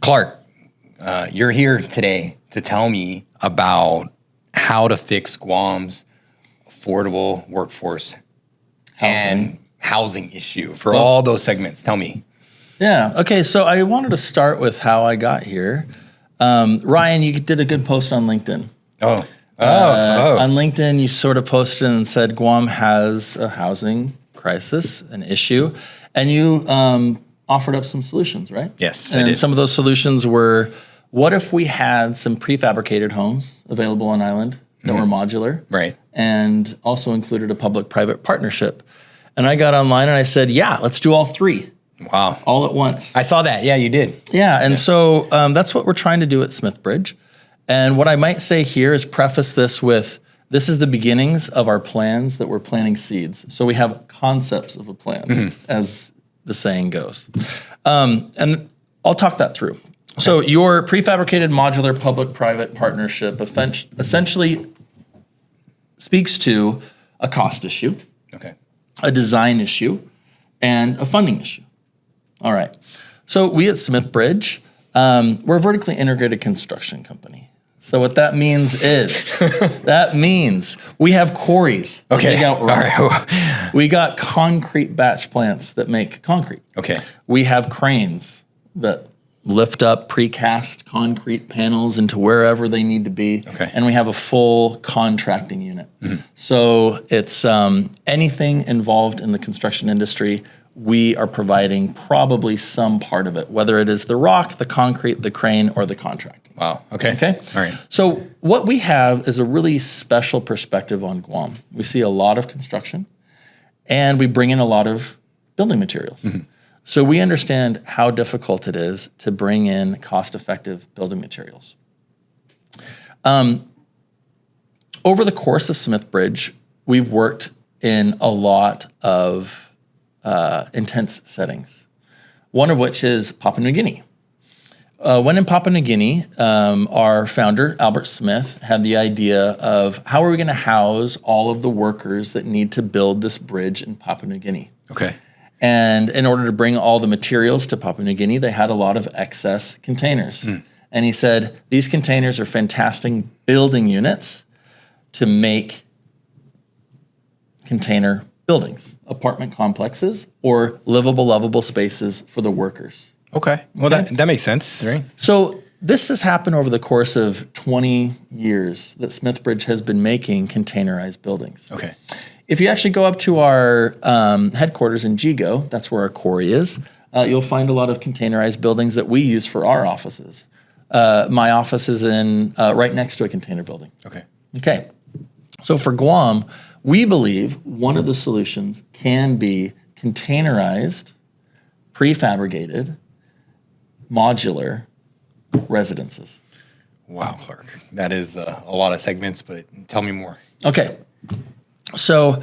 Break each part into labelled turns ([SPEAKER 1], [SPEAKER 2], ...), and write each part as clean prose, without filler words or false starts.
[SPEAKER 1] Clarke, you're here today to tell me about how to fix Guam's affordable workforce and housing issue for all those segments. Tell me.
[SPEAKER 2] Yeah. Okay. So I wanted to start with how I got here. Ryan, you did a good post on LinkedIn. On LinkedIn, you sort of posted and said Guam has a housing crisis, an issue, and you offered up some solutions, right?
[SPEAKER 1] Yes,
[SPEAKER 2] and
[SPEAKER 1] I did.
[SPEAKER 2] Some of those solutions were, what if we had some prefabricated homes available on island that were modular,
[SPEAKER 1] Right.
[SPEAKER 2] and also included a public-private partnership? And I got online and I said, yeah, let's do all three.
[SPEAKER 1] Wow.
[SPEAKER 2] All at once.
[SPEAKER 1] I saw that. Yeah, you did.
[SPEAKER 2] Yeah, and so that's what we're trying to do at Smithbridge. And what I might say here is preface this with, this is the beginnings of our plans that we're planting seeds. So we have concepts of a plan, as the saying goes. And I'll talk that through. Okay. So your prefabricated modular public-private partnership essentially speaks to a cost issue, a design issue, and a funding issue. All right. So we at Smithbridge, we're a vertically integrated construction company. So what that means is, that means we have quarries that dig out rock.
[SPEAKER 1] All right.
[SPEAKER 2] We got concrete batch plants that make concrete.
[SPEAKER 1] Okay.
[SPEAKER 2] We have cranes that lift up precast concrete panels into wherever they need to be.
[SPEAKER 1] Okay.
[SPEAKER 2] And we have a full contracting unit. So it's anything involved in the construction industry, we are providing probably some part of it, whether it is the rock, the concrete, the crane, or the contract.
[SPEAKER 1] Wow. Okay.
[SPEAKER 2] Okay.
[SPEAKER 1] All right.
[SPEAKER 2] So what we have is a really special perspective on Guam. We see a lot of construction, and we bring in a lot of building materials. So we understand how difficult it is to bring in cost-effective building materials. Over the course of Smithbridge, we've worked in a lot of intense settings, one of which is Papua New Guinea. When in Papua New Guinea, our founder, Albert Smith, had the idea of how are we going to house all of the workers that need to build this bridge in Papua New Guinea.
[SPEAKER 1] Okay.
[SPEAKER 2] And in order to bring all the materials to Papua New Guinea, they had a lot of excess containers. And he said, these containers are fantastic building units to make container buildings, apartment complexes, or livable, lovable spaces for the workers.
[SPEAKER 1] Okay. Well, that makes sense, right?
[SPEAKER 2] So this has happened over the course of 20 years that Smithbridge has been making containerized buildings.
[SPEAKER 1] Okay.
[SPEAKER 2] If you actually go up to our headquarters in Jigo, that's where our quarry is, you'll find a lot of containerized buildings that we use for our offices. My office is in right next to a container building.
[SPEAKER 1] Okay.
[SPEAKER 2] Okay. So for Guam, we believe one of the solutions can be containerized, prefabricated, modular residences.
[SPEAKER 1] Wow, Clarke. That is a lot of segments, but tell me more.
[SPEAKER 2] Okay. So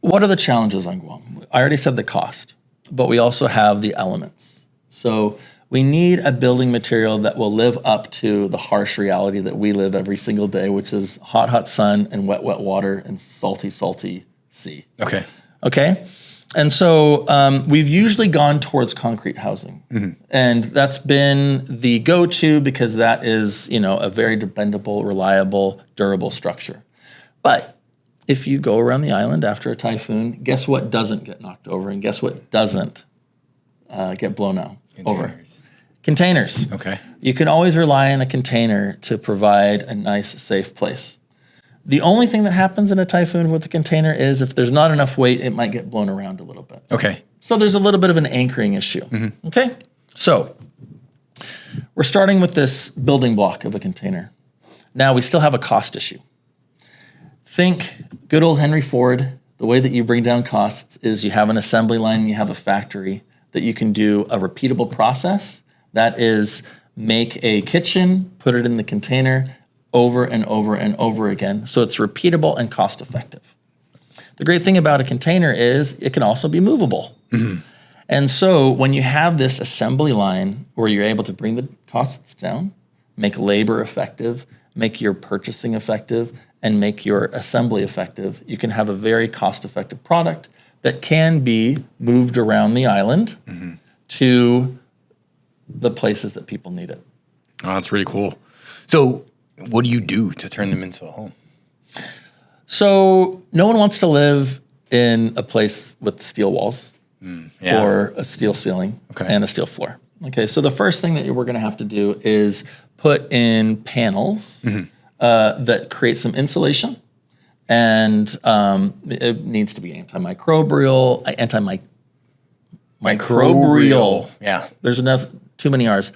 [SPEAKER 2] what are the challenges on Guam? I already said the cost, but we also have the elements. So we need a building material that will live up to the harsh reality that we live every single day, which is hot, hot sun and wet, wet water and salty, salty sea.
[SPEAKER 1] Okay.
[SPEAKER 2] Okay? And so we've usually gone towards concrete housing. And that's been the go-to because that is, a very dependable, reliable, durable structure. But if you go around the island after a typhoon, guess what doesn't get knocked over and guess what doesn't get blown out over? Containers.
[SPEAKER 1] Okay.
[SPEAKER 2] You can always rely on a container to provide a nice, safe place. The only thing that happens in a typhoon with a container is if there's not enough weight, it might get blown around a little bit.
[SPEAKER 1] Okay.
[SPEAKER 2] So there's a little bit of an anchoring issue. Okay? So we're starting with this building block of a container. Now we still have a cost issue. Think good old Henry Ford. The way that you bring down costs is you have an assembly line and you have a factory that you can do a repeatable process. That is, make a kitchen, put it in the container, over and over and over again, so it's repeatable and cost-effective. The great thing about a container is it can also be movable. And so when you have this assembly line where you're able to bring the costs down, make labor effective, make your purchasing effective, and make your assembly effective, you can have a very cost-effective product that can be moved around the island to the places that people need it.
[SPEAKER 1] Oh, that's really cool. So what do you do to turn them into a home?
[SPEAKER 2] So no one wants to live in a place with steel walls or a steel ceiling and a steel floor. Okay, so the first thing that we're going to have to do is put in panels that create some insulation, and it needs to be antimicrobial.
[SPEAKER 1] Yeah.
[SPEAKER 2] There's enough, too many R's.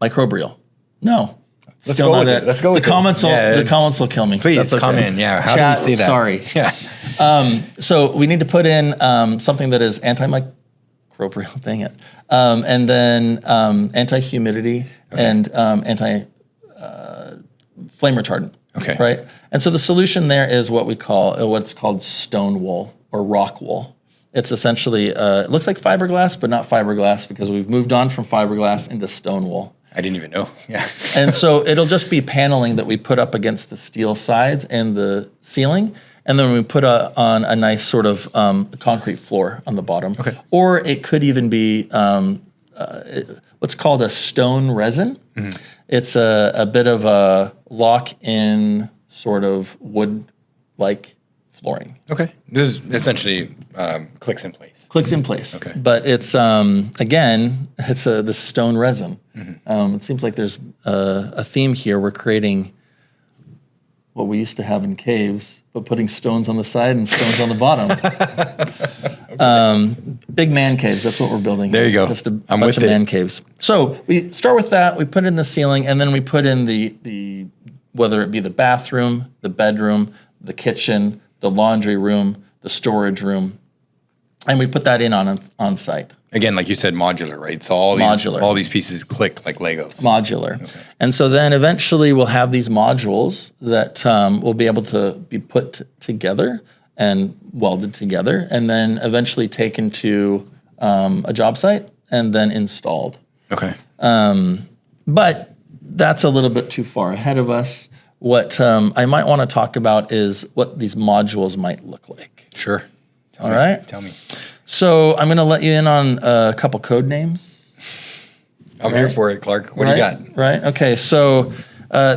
[SPEAKER 2] Microbial. No.
[SPEAKER 1] Let's go with it. Let's go with
[SPEAKER 2] the comments. The comments will kill me.
[SPEAKER 1] Please come in. Yeah. How do we say that?
[SPEAKER 2] Sorry.
[SPEAKER 1] Yeah.
[SPEAKER 2] So we need to put in something that is antimicrobial. Dang it. And then anti-humidity and anti flame retardant.
[SPEAKER 1] Okay.
[SPEAKER 2] Right. And so the solution there is what's called stone wool or rock wool. It's essentially it looks like fiberglass, but not fiberglass because we've moved on from fiberglass into stone wool.
[SPEAKER 1] I didn't even know. Yeah.
[SPEAKER 2] And so it'll just be paneling that we put up against the steel sides and the ceiling. And then we put on a nice sort of concrete floor on the bottom.
[SPEAKER 1] Okay.
[SPEAKER 2] Or it could even be what's called a stone resin. Mm-hmm. It's a bit of a lock-in sort of wood-like flooring.
[SPEAKER 1] Okay. This is essentially clicks in place.
[SPEAKER 2] Clicks in place.
[SPEAKER 1] Okay.
[SPEAKER 2] But it's, again, it's the stone resin.
[SPEAKER 1] Mm-hmm.
[SPEAKER 2] It seems like there's a theme here. We're creating what we used to have in caves, but putting stones on the side and stones on the bottom. Big man caves, that's what we're building.
[SPEAKER 1] There you go.
[SPEAKER 2] Just a bunch of man caves. So we start with that, we put in the ceiling, and then we put in the whether it be the bathroom, the bedroom, the kitchen, the laundry room, the storage room, and we put that in on site.
[SPEAKER 1] Again, like you said, modular, right? So all these pieces click like Legos.
[SPEAKER 2] Modular.
[SPEAKER 1] Okay.
[SPEAKER 2] And so then eventually we'll have these modules that will be able to be put together and welded together and then eventually taken to a job site and then installed.
[SPEAKER 1] Okay.
[SPEAKER 2] But that's a little bit too far ahead of us. What I might want to talk about is what these modules might look like.
[SPEAKER 1] Sure.
[SPEAKER 2] All right.
[SPEAKER 1] Tell me.
[SPEAKER 2] So I'm going to let you in on a couple code names.
[SPEAKER 1] I'm here for it, Clarke. What do you got?
[SPEAKER 2] Right. Okay. So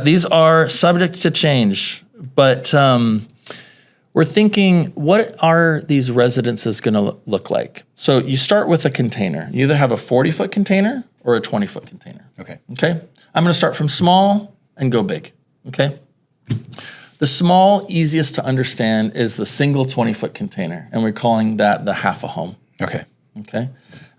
[SPEAKER 2] these are subject to change, but we're thinking, what are these residences going to look like? So you start with a container. You either have a 40-foot container or a 20-foot container.
[SPEAKER 1] Okay.
[SPEAKER 2] Okay. I'm going to start from small and go big. Okay. The small, easiest to understand is the single 20-foot container, and we're calling that the half a home.
[SPEAKER 1] Okay.
[SPEAKER 2] Okay.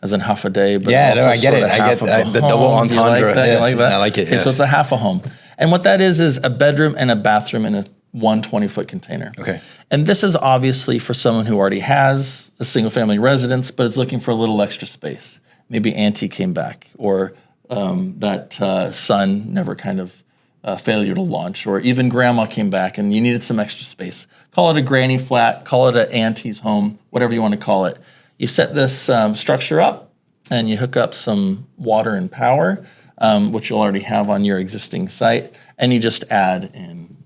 [SPEAKER 2] As in half a day, but
[SPEAKER 1] yeah,
[SPEAKER 2] also
[SPEAKER 1] no, I get it. I get the double entendre.
[SPEAKER 2] You like that?
[SPEAKER 1] I like it.
[SPEAKER 2] Okay, so it's a half a home. And what that is a bedroom and a bathroom in a 20-foot container.
[SPEAKER 1] Okay.
[SPEAKER 2] And this is obviously for someone who already has a single family residence, but is looking for a little extra space. Maybe auntie came back, or that son never kind of failure to launch, or even grandma came back and you needed some extra space. Call it a granny flat, call it an auntie's home, whatever you want to call it. You set this structure up and you hook up some water and power, which you'll already have on your existing site, and you just add in,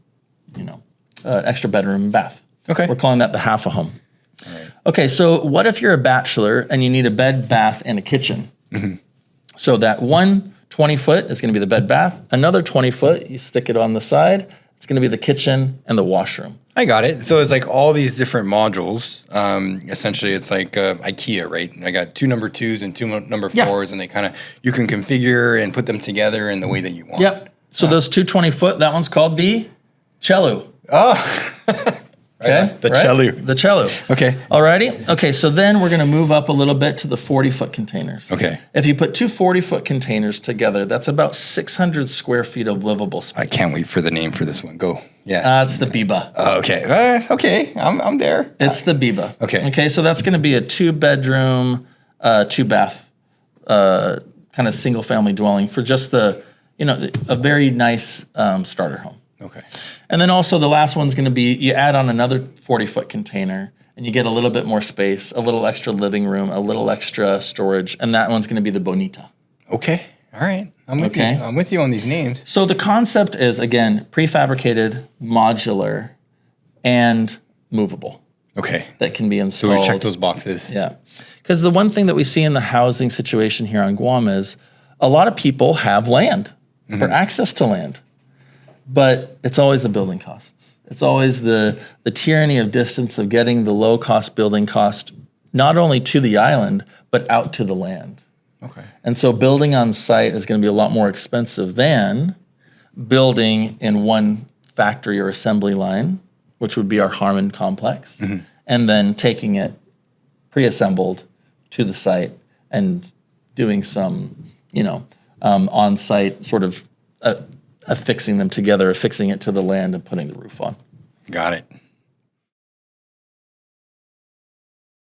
[SPEAKER 2] extra bedroom and bath.
[SPEAKER 1] Okay.
[SPEAKER 2] We're calling that the half a home.
[SPEAKER 1] All right.
[SPEAKER 2] Okay, so what if you're a bachelor and you need a bed, bath, and a kitchen? Mm-hmm. So that 20-foot is going to be the bed, bath. Another 20-foot, you stick it on the side. It's going to be the kitchen and the washroom.
[SPEAKER 1] I got it. So it's like all these different modules. Essentially, it's like IKEA, right? I got 2 number 2s and 2 number 4s, and they you can configure and put them together in the way that you want.
[SPEAKER 2] Yep. So those 2 20-foot, that one's called the cello.
[SPEAKER 1] Oh.
[SPEAKER 2] Okay.
[SPEAKER 1] The cello.
[SPEAKER 2] The cello.
[SPEAKER 1] Okay.
[SPEAKER 2] Alrighty. Okay, so then we're going to move up a little bit to the 40-foot containers.
[SPEAKER 1] Okay.
[SPEAKER 2] If you put 2 40-foot containers together, that's about 600 square feet of livable space.
[SPEAKER 1] I can't wait for the name for this one. Go. Yeah.
[SPEAKER 2] That's the Biba.
[SPEAKER 1] Okay. Okay. I'm there.
[SPEAKER 2] It's the Biba.
[SPEAKER 1] Okay.
[SPEAKER 2] Okay, so that's going to be a 2-bedroom, 2-bath, kind of single-family dwelling for just a very nice starter home.
[SPEAKER 1] Okay.
[SPEAKER 2] And then also the last one's going to be, you add on another 40-foot container and you get a little bit more space, a little extra living room, a little extra storage, and that one's going to be the Bonita.
[SPEAKER 1] Okay. All right. I'm with you. I'm with you on these names.
[SPEAKER 2] So the concept is, again, prefabricated, modular, and movable.
[SPEAKER 1] Okay.
[SPEAKER 2] That can be installed.
[SPEAKER 1] So we check those boxes.
[SPEAKER 2] Yeah. Because the one thing that we see in the housing situation here on Guam is a lot of people have land or access to land, but it's always the building costs. It's always the tyranny of distance of getting the low cost building cost, not only to the island, but out to the land.
[SPEAKER 1] Okay.
[SPEAKER 2] And so building on site is going to be a lot more expensive than building in one factory or assembly line, which would be our Harmon complex, and then taking it pre-assembled to the site and doing some, on-site sort of affixing them together, affixing it to the land and putting the roof on.
[SPEAKER 1] Got it.